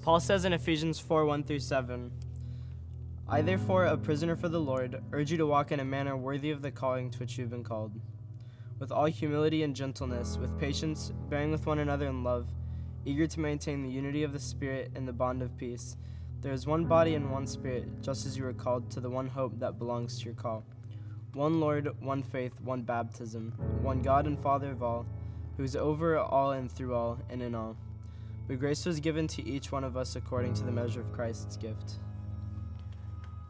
Paul says in Ephesians 4:1-7, I therefore, a prisoner for the Lord, urge you to walk in a manner worthy of the calling to which you have been called, with all humility and gentleness, with patience, bearing with one another in love, eager to maintain the unity of the Spirit in the bond of peace. There is one body and one Spirit, just as you were called to the one hope that belongs to your call. One Lord, one faith, one baptism, one God and Father of all, who is over all and through all and in all. But grace was given to each one of us according to the measure of Christ's gift.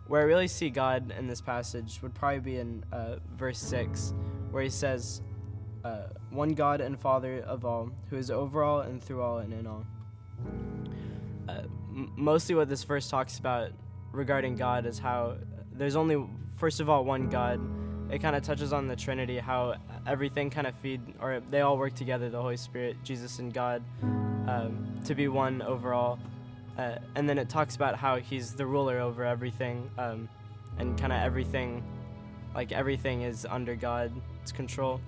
Where I really see God in this passage would probably be in verse 6, where he says, one God and Father of all, who is over all and through all and in all. Mostly what this verse talks about regarding God is how there's only, first of all, one God. It kind of touches on the Trinity, how everything kind of they all work together, the Holy Spirit, Jesus, and God, to be one overall. And then it talks about how he's the ruler over everything, and kind of everything is under God's control.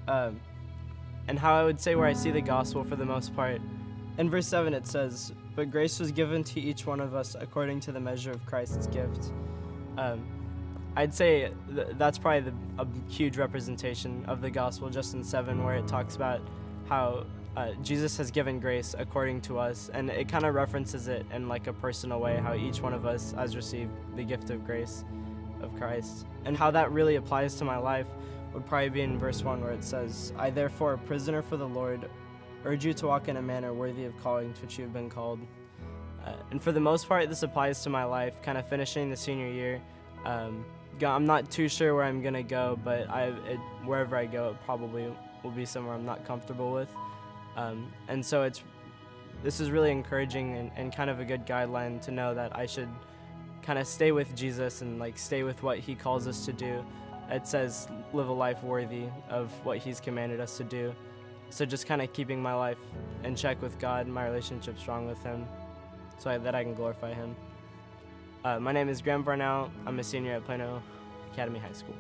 And how I would say where I see the gospel for the most part, in verse 7 it says, but grace was given to each one of us according to the measure of Christ's gift. I'd say that's probably a huge representation of the gospel just in 7, where it talks about how Jesus has given grace according to us, and it kind of references it in like a personal way, how each one of us has received the gift of grace of Christ. And how that really applies to my life would probably be in verse 1, where it says, I therefore, a prisoner for the Lord, urge you to walk in a manner worthy of calling to which you have been called. And for the most part, this applies to my life, kind of finishing the senior year. I'm not too sure where I'm going to go, but wherever I go, it probably will be somewhere I'm not comfortable with. And so this is really encouraging and kind of a good guideline to know that I should kind of stay with Jesus and like stay with what he calls us to do. It says live a life worthy of what he's commanded us to do. So just kind of keeping my life in check with God and my relationship strong with him so that I can glorify him. My name is Varnell. I'm a senior at Plano Academy High School.